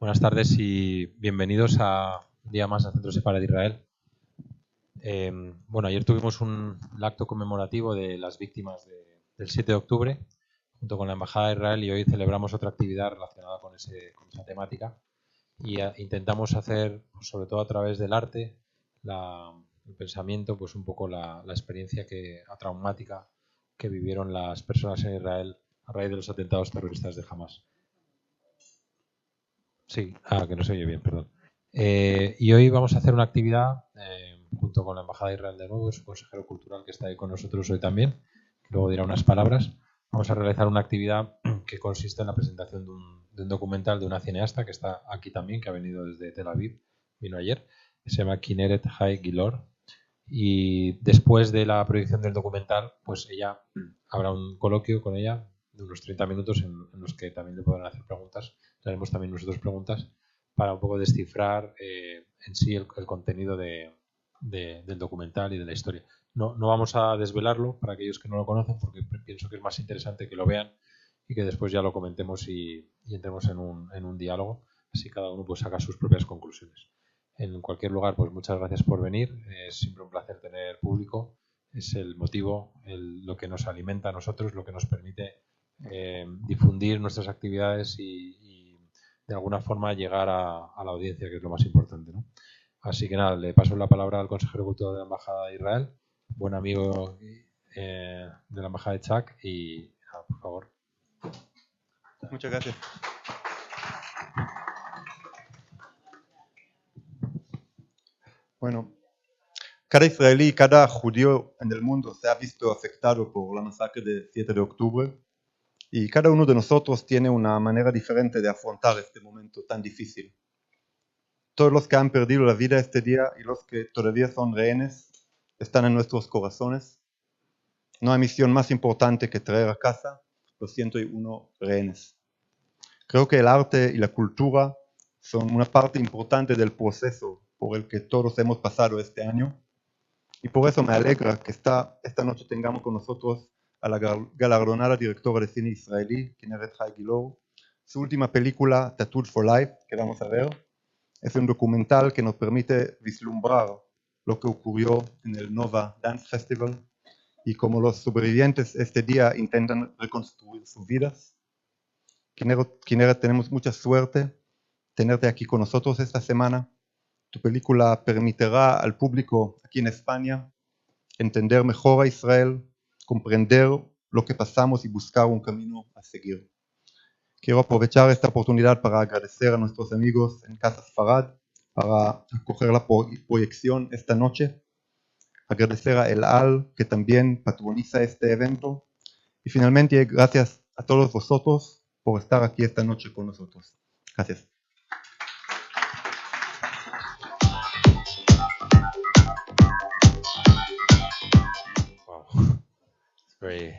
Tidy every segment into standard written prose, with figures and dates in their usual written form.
Buenas tardes y bienvenidos a un día más al Centro Sefarad de Israel. Ayer tuvimos el acto conmemorativo de las víctimas del 7 de octubre junto con la Embajada de Israel y hoy celebramos otra actividad relacionada con esa temática y intentamos hacer, pues, sobre todo a través del arte, el pensamiento, pues un poco la experiencia traumática que vivieron las personas en Israel a raíz de los atentados terroristas de Hamas. Sí, que no se oye bien, perdón. Y hoy vamos a hacer una actividad junto con la Embajada de Israel de nuevo, su consejero cultural que está ahí con nosotros hoy también, que luego dirá unas palabras. Vamos a realizar una actividad que consiste en la presentación de un documental de una cineasta que está aquí también, que ha venido desde Tel Aviv, vino ayer, que se llama Kineret Hay-Gillor. Y después de la proyección del documental, pues habrá un coloquio con ella de unos 30 minutos en los que también le podrán hacer preguntas. Le haremos también nosotros preguntas para un poco descifrar en sí el contenido del documental y de la historia. No vamos a desvelarlo para aquellos que no lo conocen porque pienso que es más interesante que lo vean y que después ya lo comentemos y entremos en un diálogo. Así cada uno pues saca sus propias conclusiones. En cualquier lugar, pues muchas gracias por venir. Es siempre un placer tener público. Es el motivo, lo que nos alimenta a nosotros, lo que nos permite difundir nuestras actividades y de alguna forma llegar a la audiencia, que es lo más importante, ¿no? Así que nada, le paso la palabra al consejero cultural de la Embajada de Israel, buen amigo de la Embajada de Chac, y por favor. Muchas gracias. Bueno, cada israelí, cada judío en el mundo se ha visto afectado por la masacre del 7 de octubre y cada uno de nosotros tiene una manera diferente de afrontar este momento tan difícil. Todos los que han perdido la vida este día y los que todavía son rehenes están en nuestros corazones. No hay misión más importante que traer a casa los 101 rehenes. Creo que el arte y la cultura son una parte importante del proceso por el que todos hemos pasado este año y por eso me alegra que esta noche tengamos con nosotros a la galardonada directora de cine israelí, Kineret Hay-Gillor. Su última película, Tattoed4Life, que vamos a ver, es un documental que nos permite vislumbrar lo que ocurrió en el Nova Dance Festival y cómo los sobrevivientes este día intentan reconstruir sus vidas. Kineret, tenemos mucha suerte tenerte aquí con nosotros esta semana. Tu película permitirá al público aquí en España entender mejor a Israel, comprender lo que pasamos y buscar un camino a seguir. Quiero aprovechar esta oportunidad para agradecer a nuestros amigos en Casa Sefarad para acoger la proyección esta noche, agradecer a El Al, que también patroniza este evento, y finalmente gracias a todos vosotros por estar aquí esta noche con nosotros. Gracias. Wow. It's very,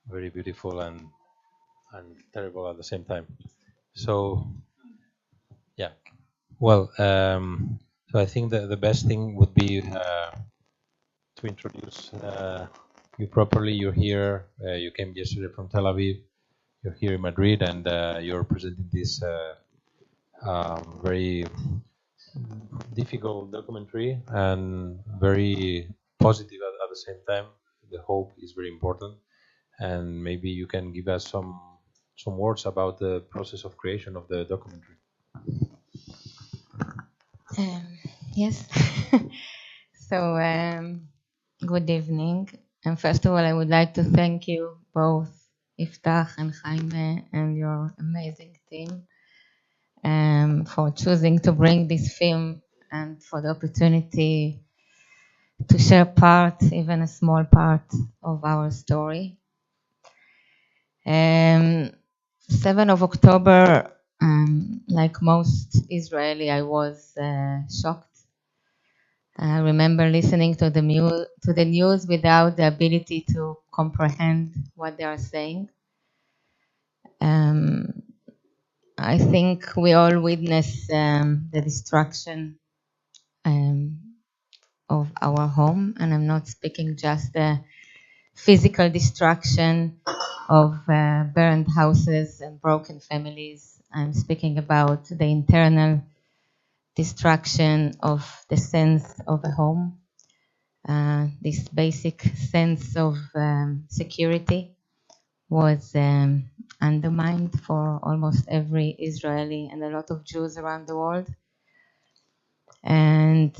very beautiful and terrible at the same time. So, yeah. Well, so I think the best thing would be to introduce you properly. You're here. You came yesterday from Tel Aviv. You're here in Madrid, and you're presenting this very difficult documentary and very positive at the same time. The hope is very important, and maybe you can give us some words about the process of creation of the documentary. Yes. So, good evening. And first of all, I would like to thank you both, Iftach and Jaime, and your amazing team for choosing to bring this film and for the opportunity to share part, even a small part, of our story. 7 of October, like most Israeli, I was shocked. I remember listening to the news without the ability to comprehend what they are saying. I think we all witnessed the destruction of our home, and I'm not speaking just the physical destruction of burned houses and broken families. I'm speaking about the internal destruction of the sense of a home, this basic sense of security was undermined for almost every Israeli and a lot of Jews around the world. And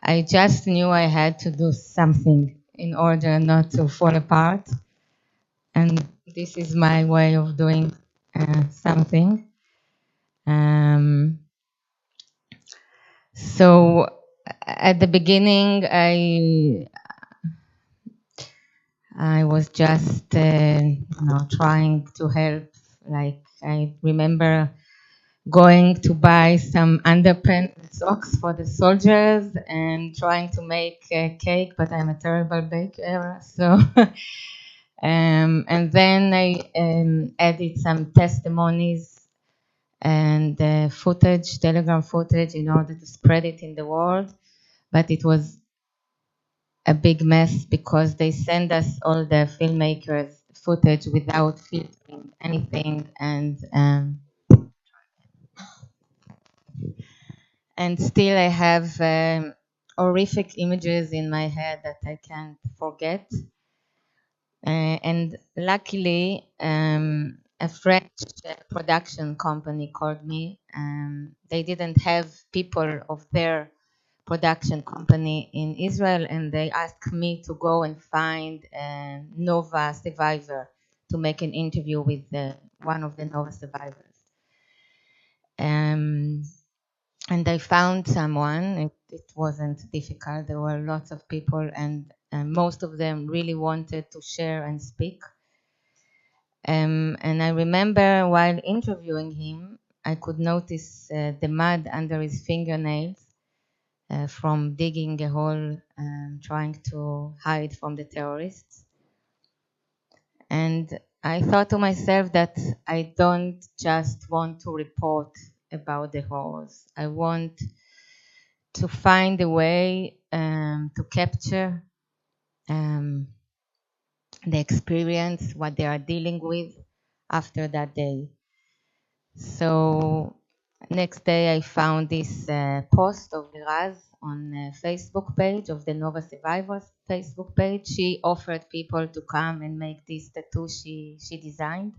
I just knew I had to do something in order not to fall apart. And this is my way of doing something. So at the beginning, I was just trying to help. Like, I remember going to buy some underpants and socks for the soldiers and trying to make a cake, but I'm a terrible baker. So, and then I added some testimonies and footage, Telegram footage, in order to spread it in the world. But it was a big mess because they send us all the filmmakers footage without filtering anything, and still I have horrific images in my head that I can't forget. And luckily, a French production company called me. They didn't have people of their production company in Israel, and they asked me to go and find a Nova survivor to make an interview with one of the Nova survivors. And I found someone. It wasn't difficult. There were lots of people, and most of them really wanted to share and speak. And I remember while interviewing him, I could notice the mud under his fingernails from digging a hole and trying to hide from the terrorists. And I thought to myself that I don't just want to report about the horrors. I want to find a way to capture the experience, what they are dealing with after that day. So next day I found this post of Liraz on a Facebook page of the Nova Survivors Facebook page. She offered people to come and make this tattoo she designed.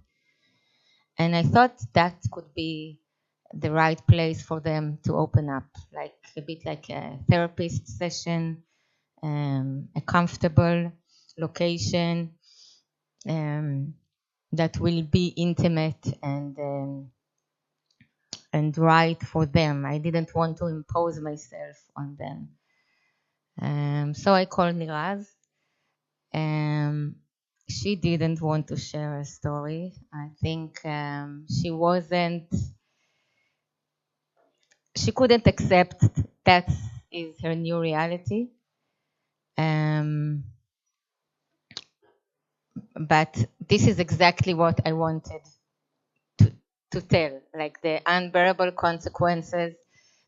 And I thought that could be the right place for them to open up, like a bit like a therapist session, a comfortable location that will be intimate and right for them. I didn't want to impose myself on them. So I called Liraz. She didn't want to share a story. I think she couldn't accept that is her new reality. But this is exactly what I wanted to tell, like the unbearable consequences,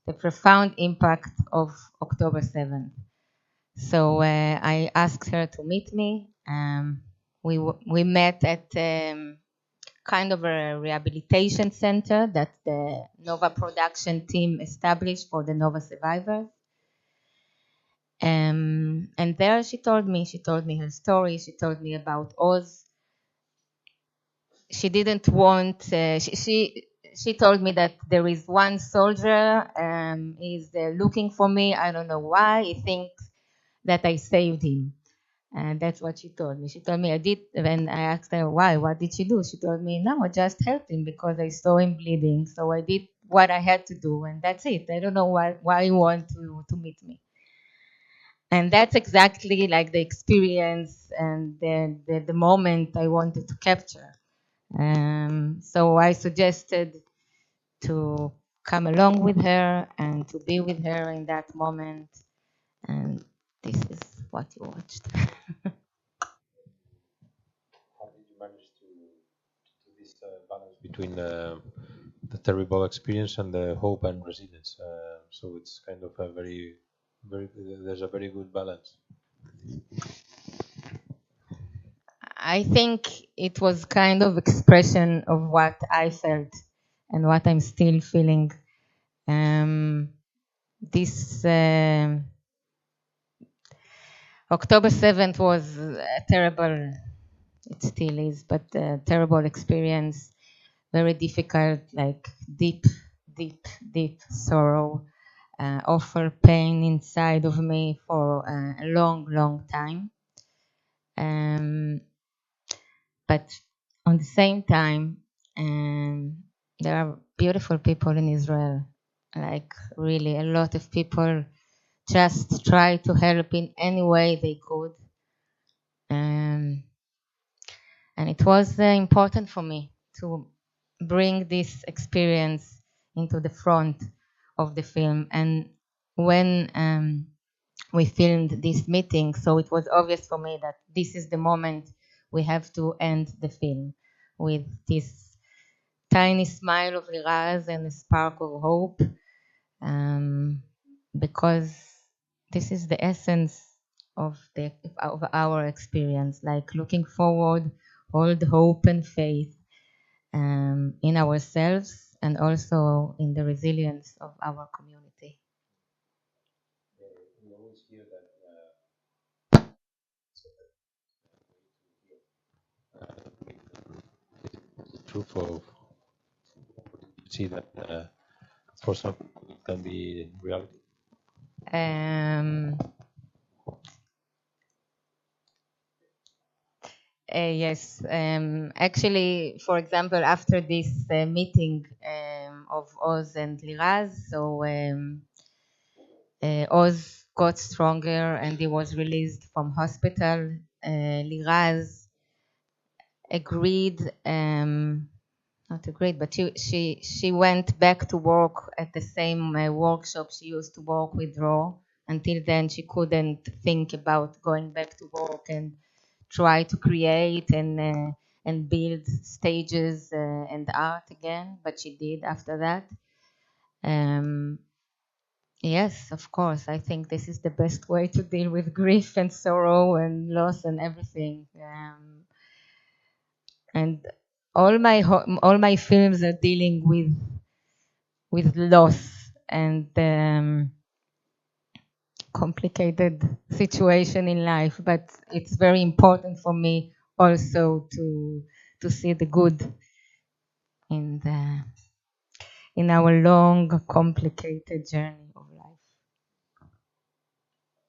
the profound impact of October 7th. So I asked her to meet me. We met at kind of a rehabilitation center that the Nova production team established for the Nova survivors. And there she told me her story. She told me about Oz. She didn't want, she told me that there is one soldier, he's looking for me. I don't know why. He thinks that I saved him. And that's what she told me. She told me I did, when I asked her why, what did she do? She told me, no, I just helped him because I saw him bleeding. So I did what I had to do, and that's it. I don't know why you want to meet me. And that's exactly like the experience and the moment I wanted to capture. So I suggested to come along with her and to be with her in that moment. And this is what you watched. How did you manage to do this balance between the terrible experience and the hope and resilience? So it's kind of a very, there's a very good balance. I think it was kind of expression of what I felt and what I'm still feeling. This October 7th was a terrible, it still is, but a terrible experience, very difficult, like deep, deep, deep sorrow, awful pain inside of me for a long, long time. But on the same time, there are beautiful people in Israel, like really a lot of people just try to help in any way they could. And it was important for me to bring this experience into the front of the film. And when we filmed this meeting, so it was obvious for me that this is the moment we have to end the film with this tiny smile of Liraz and a spark of hope, because this is the essence of our experience, like looking forward, hold hope and faith in ourselves and also in the resilience of our community. We always hear that the truth of see that for some it can be reality. Yes, actually, for example, after this meeting of Oz and Liraz, so Oz got stronger and he was released from hospital. Liraz agreed, not agreed, but she went back to work at the same workshop she used to work with Ro. Until then, she couldn't think about going back to work and try to create and build stages and art again, but she did after that. Yes, of course. I think this is the best way to deal with grief and sorrow and loss and everything. And all my films are dealing with loss and complicated situation in life. But it's very important for me also to see the good in our long, complicated journey of life.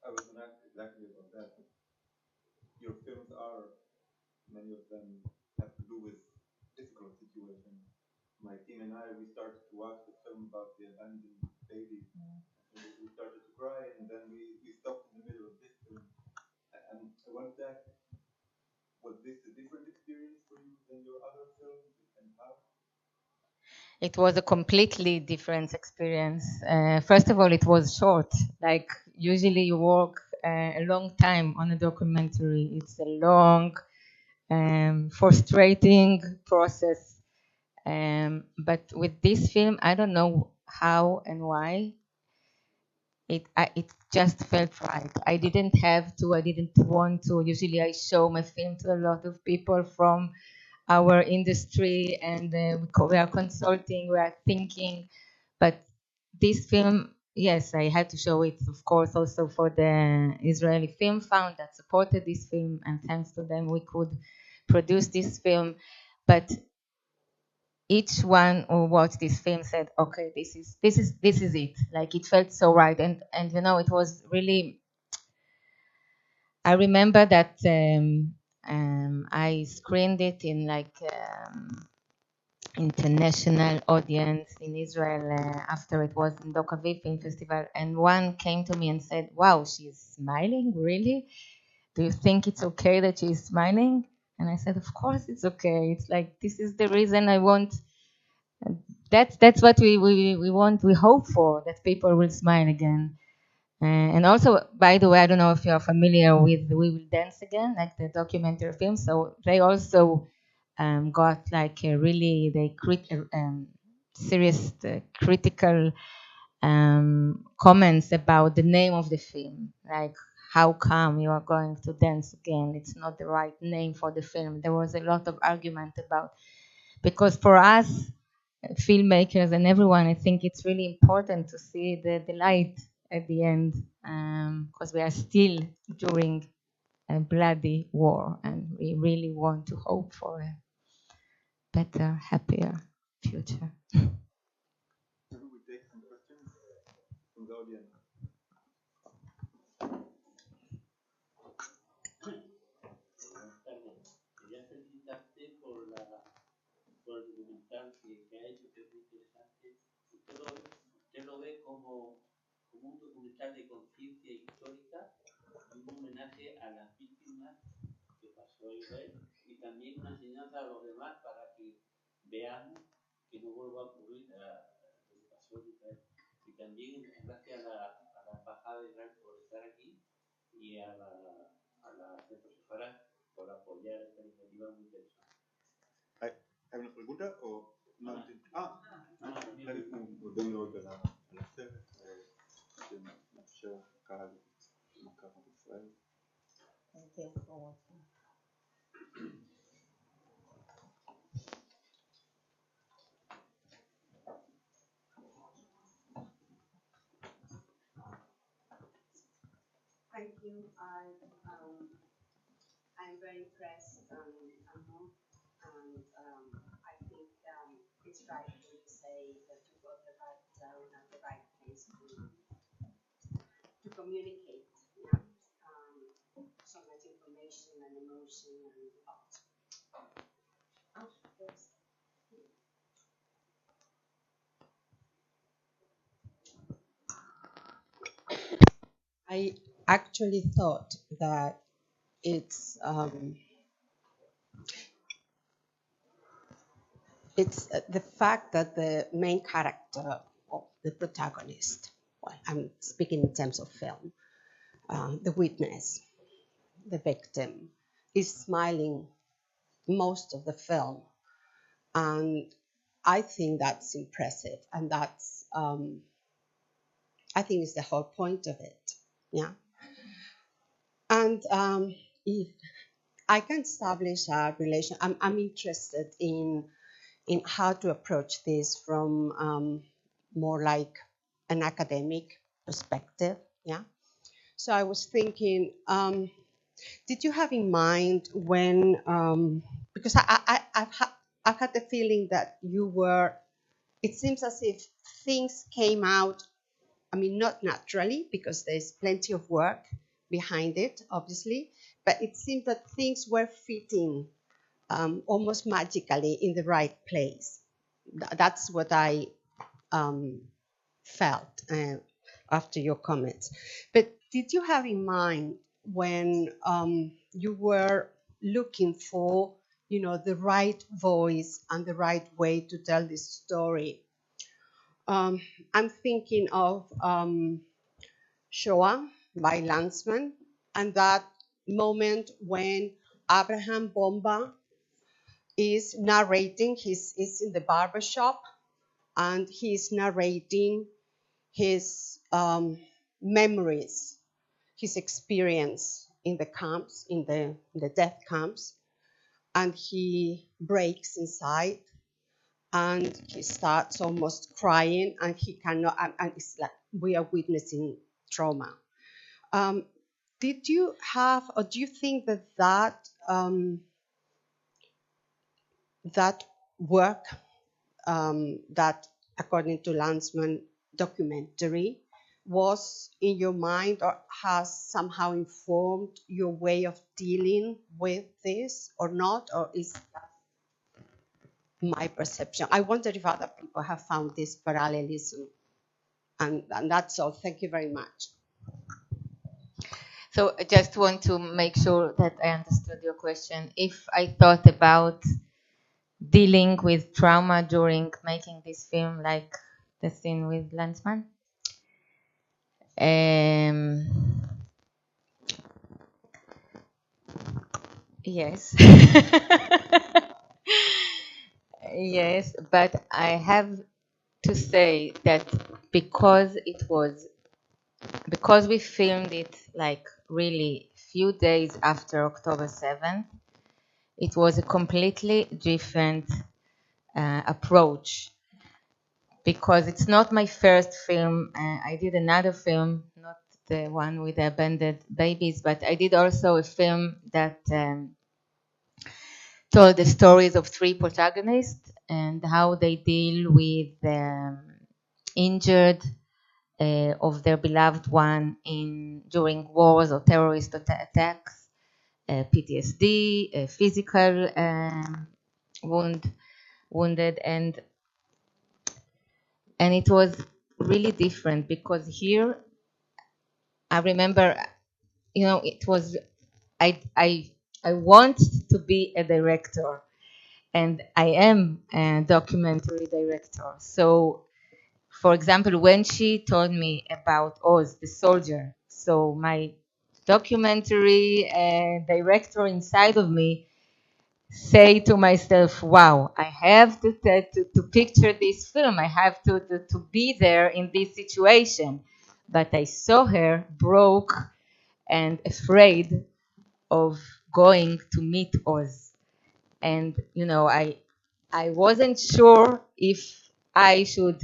I was going to ask exactly about that. Your films are, many of them have to do with difficult situations. My team and I, we started to watch the film about the abandoned baby. And we started to cry, and then we stopped in the middle of this film. And I wanted to ask, was this a different experience for you than your other films, and how? It was a completely different experience. First of all, it was short. Like usually you work a long time on a documentary. It's a long, frustrating process. But with this film, I don't know how and why. It just felt right. I didn't have to. I didn't want to. Usually, I show my film to a lot of people from our industry, and we are consulting, we are thinking. But this film, yes, I had to show it, of course, also for the Israeli Film Fund that supported this film, and thanks to them, we could produce this film. But each one who watched this film said, okay, this is it. Like it felt so right. And you know, it was really, I remember that I screened it in like international audience in Israel after it was in Doc Aviv Film Festival, and one came to me and said, wow, she's smiling, really? Do you think it's okay that she's smiling? And I said, of course it's okay. It's like, this is the reason I want. That's what we want, we hope for, that people will smile again. And also, by the way, I don't know if you're familiar with We Will Dance Again, like the documentary film. So they also got like a really serious critical comments about the name of the film, like how come you are going to dance again? It's not the right name for the film. There was a lot of argument about, because for us filmmakers and everyone, I think it's really important to see the light at the end, because we are still during a bloody war, and we really want to hope for a better, happier future. Maybe we take some questions from the audience. Quería felicitarte por el documental que ha hecho, que es muy interesante. Usted lo ve como un documental de conciencia histórica y un homenaje a las víctimas que pasó a Israel, y también una enseñanza a los demás para que veamos que no vuelva a ocurrir lo que pasó en Israel. Y también gracias a la embajada de Israel por estar aquí, y a la Centro Sefara por apoyar esta iniciativa muy interesante. ¿Hay una pregunta o no? ¿Hay un download de la serie de מאפשר קהל מכר בישראל? Thank you. I'm very impressed and moved, and I think it's right when you say that you got the right tone at the right place to communicate. Yeah, so much information and emotion and thought. I actually thought that it's the fact that the main character, or the protagonist, well, I'm speaking in terms of film, the witness, the victim, is smiling most of the film, and I think that's impressive, and that's I think it's the whole point of it. Yeah. And if I can establish a relation, I'm interested in how to approach this from more like an academic perspective. Yeah. So I was thinking, did you have in mind when, because I've had the feeling that you were, it seems as if things came out, I mean, not naturally, because there's plenty of work behind it, obviously, but it seemed that things were fitting almost magically in the right place. That's what I felt after your comments. But did you have in mind when you were looking for, you know, the right voice and the right way to tell this story? I'm thinking of Shoah by Lanzmann, and that moment when Abraham Bomba is narrating, he's in the barber shop, and he's narrating his memories, his experience in the camps, in the death camps, and he breaks inside, and he starts almost crying, and he cannot, and it's like we are witnessing trauma. Did you have, or do you think that that work, that according to Lanzmann documentary, was in your mind or has somehow informed your way of dealing with this or not, or is that my perception? I wonder if other people have found this parallelism. And that's all. Thank you very much. So I just want to make sure that I understood your question. If I thought about dealing with trauma during making this film, like the scene with Lanzmann? Yes. Yes, but I have to say that because we filmed it like really few days after October 7th. It was a completely different approach, because it's not my first film. I did another film, not the one with the abandoned babies, but I did also a film that told the stories of three protagonists and how they deal with injured of their beloved one during wars or terrorist attacks, PTSD, physical wounded, and it was really different, because here I remember, it was I want to be a director, and I am a documentary director. So, for example, when she told me about Oz, the soldier, so my documentary director inside of me say to myself, wow, I have to picture this film. I have to be there in this situation. But I saw her broke and afraid of going to meet Oz. And, I wasn't sure if I should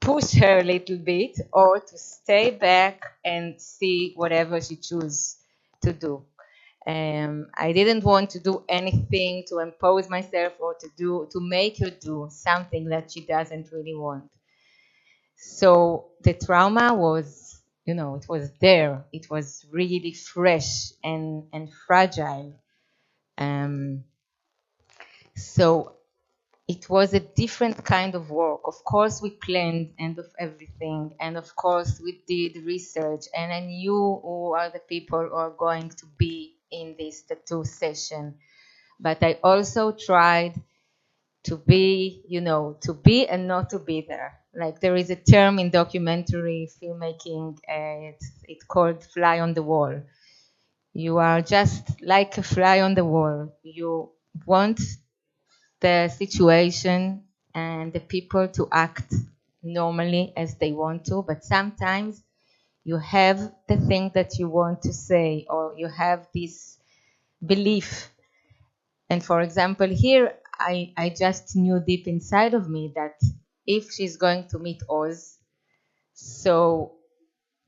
push her a little bit or to stay back and see whatever she chooses to do. I didn't want to do anything to impose myself or to make her do something that she doesn't really want. So the trauma was, it was there. It was really fresh and fragile. So it was a different kind of work. Of course, we planned and of everything, and of course, we did research, and I knew who are the people who are going to be in this tattoo session. But I also tried to be, to be and not to be there. Like, there is a term in documentary filmmaking, it's called fly on the wall. You are just like a fly on the wall. You want the situation and the people to act normally as they want to, but sometimes you have the thing that you want to say, or you have this belief. And for example, here, I just knew deep inside of me that if she's going to meet Oz, so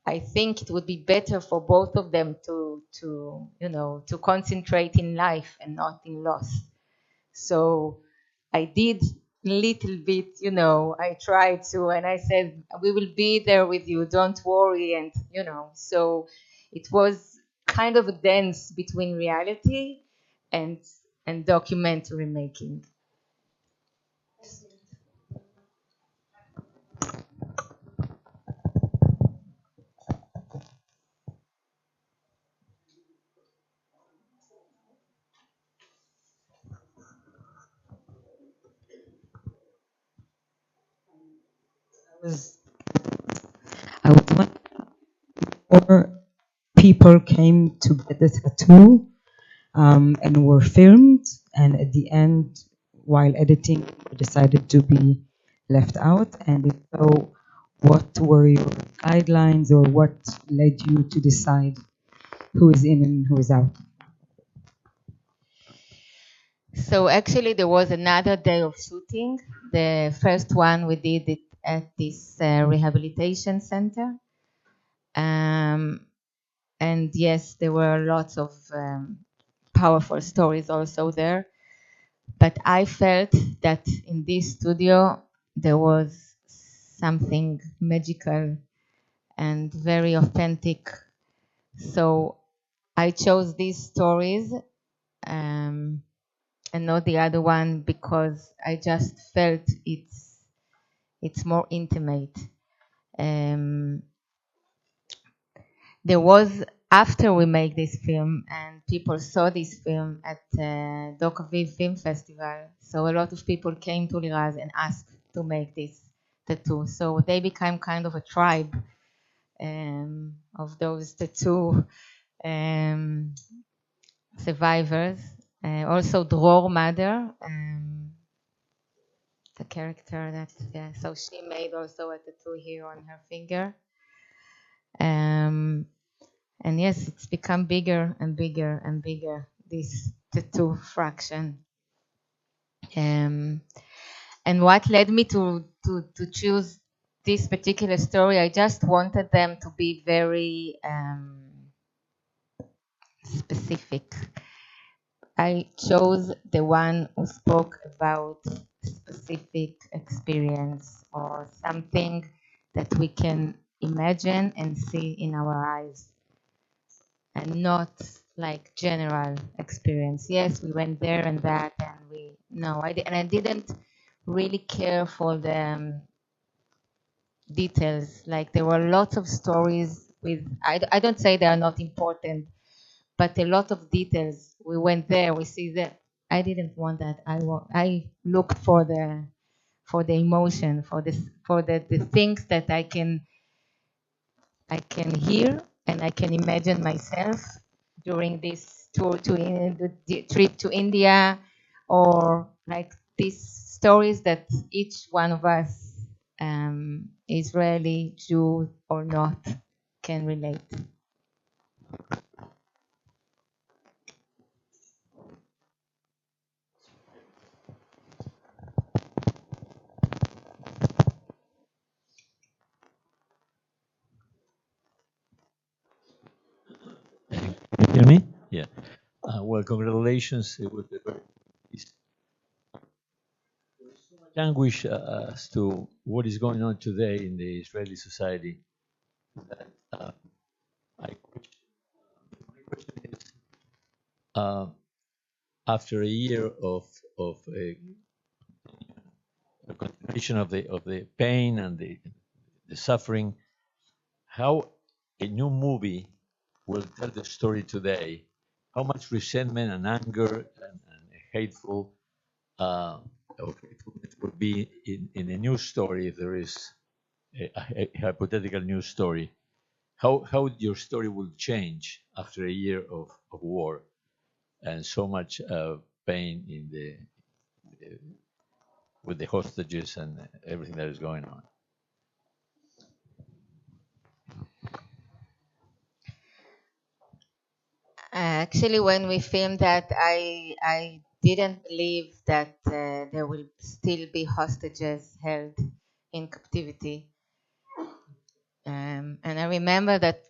I think it would be better for both of them to concentrate in life and not in loss. So I did little bit, I tried to, and I said, we will be there with you, don't worry. And, so it was kind of a dance between reality and documentary making. I was wondering, more people came to get the tattoo and were filmed, and at the end, while editing, decided to be left out. And if so, what were your guidelines, or what led you to decide who is in and who is out? So actually there was another day of shooting. The first one we did it at this rehabilitation center. And yes, there were lots of powerful stories also there. But I felt that in this studio there was something magical and very authentic. So I chose these stories and not the other one, because I just felt it's more intimate. There was, after we made this film and people saw this film at Doc Aviv Film Festival, so a lot of people came to Liraz and asked to make this tattoo. So they became kind of a tribe of those tattoo survivors. Also Dror Mother, the character that, so she made also a tattoo here on her finger. And yes, it's become bigger and bigger and bigger, this tattoo fraction. And what led me to choose this particular story, I just wanted them to be very specific. I chose the one who spoke about specific experience or something that we can imagine and see in our eyes, and not like general experience. Yes, we went there and that, and I didn't really care for the details. Like there were lots of stories with, I don't say they are not important, but a lot of details. We went there, we see that. I didn't want that. I looked for the emotion, for the things that I can hear and I can imagine myself during this tour the trip to India, or like these stories that each one of us, Israeli, Jew or not, can relate. Can you hear me? Yeah. Well, congratulations. It was a very anguish as to what is going on today in the Israeli society. That I question, my question is, after a year of a continuation of the pain and the suffering, how a new movie will tell the story today? How much resentment and anger and hateful or hatefulness would be in a new story if there is a hypothetical new story? How your story will change after a year of war and so much pain in with the hostages and everything that is going on? Actually, when we filmed that, I didn't believe that there will still be hostages held in captivity. And I remember that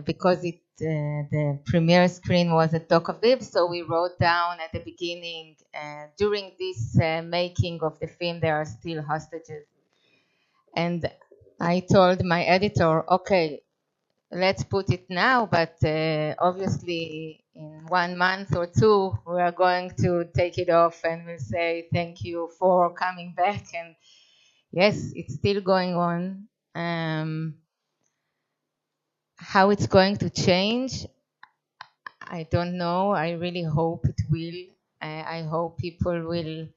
because the premiere screen was at Tel Aviv, so we wrote down at the beginning, during this making of the film, there are still hostages. And I told my editor, okay, let's put it now, but obviously in 1 month or 2, we are going to take it off and we'll say thank you for coming back. And yes, it's still going on. How it's going to change, I don't know. I really hope it will. I hope people will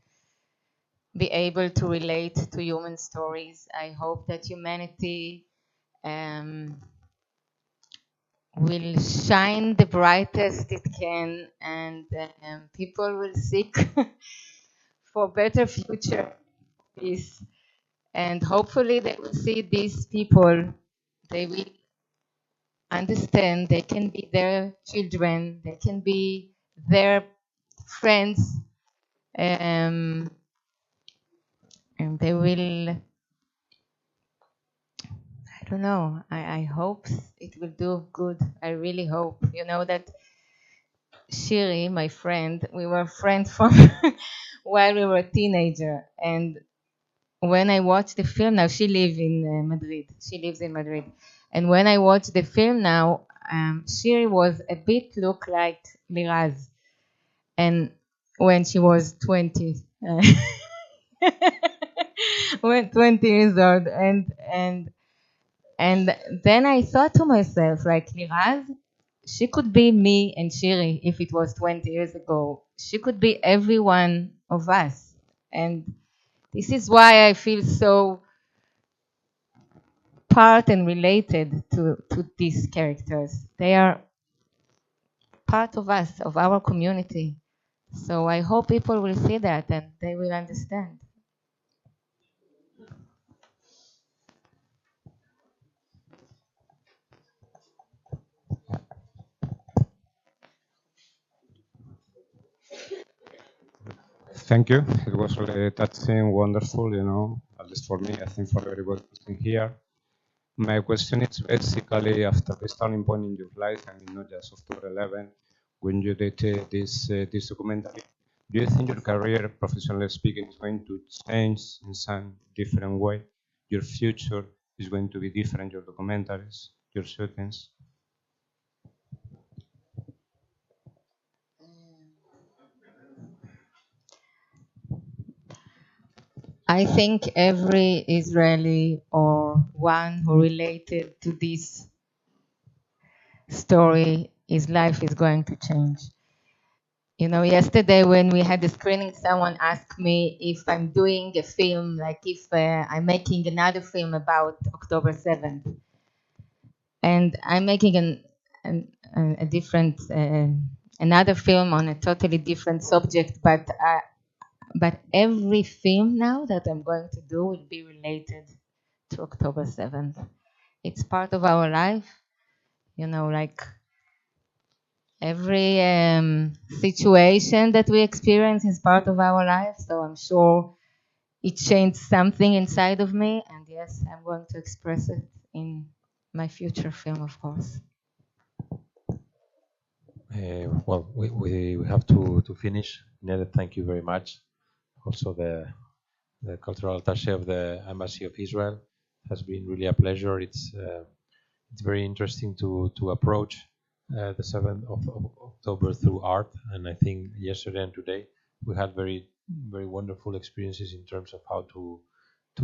be able to relate to human stories. I hope that humanity will shine the brightest it can, and people will seek for better future, peace, and hopefully they will see these people. They will understand they can be their children, they can be their friends, and they will, I don't know, I hope it will do good. I really hope. You know that Shiri, my friend, we were friends from while we were a teenager, and when I watched the film, now she lives in Madrid. She lives in Madrid. And when I watched the film now, Shiri was a bit look like Liraz. And when she was 20, when 20 years old, and then I thought to myself, like Liraz, she could be me and Shiri if it was 20 years ago. She could be every one of us. And this is why I feel so part and related to these characters. They are part of us, of our community. So I hope people will see that and they will understand. Thank you. It was really touching, wonderful, at least for me, I think for everybody who's here. My question is basically after this turning point in your life, not just October 11, when you did this documentary, do you think your career, professionally speaking, is going to change in some different way? Your future is going to be different, your documentaries, your shootings? I think every Israeli or one who related to this story, his life is going to change. Yesterday when we had the screening, someone asked me if I'm doing a film, like if I'm making another film about October 7th. And I'm making a different, another film on a totally different subject, but every film now that I'm going to do will be related to October 7th. It's part of our life, like every situation that we experience is part of our life. So I'm sure it changed something inside of me. And yes, I'm going to express it in my future film, of course. Well, we have to finish. Kineret, thank you very much. Also, the cultural attaché of the Embassy of Israel has been really a pleasure. It's very interesting to approach the 7th of October through art, and I think yesterday and today we had very wonderful experiences in terms of how to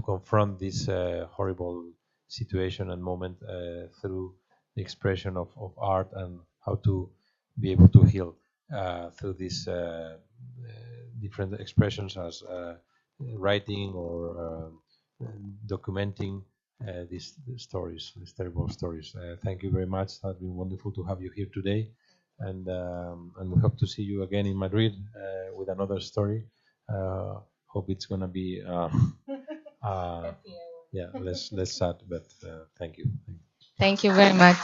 confront this horrible situation and moment through the expression of art, and how to be able to heal through these different expressions as writing or documenting these stories, these terrible stories. Thank you very much. It's been wonderful to have you here today, and we hope to see you again in Madrid with another story. Hope it's gonna be less sad, but thank you. Thank you very much.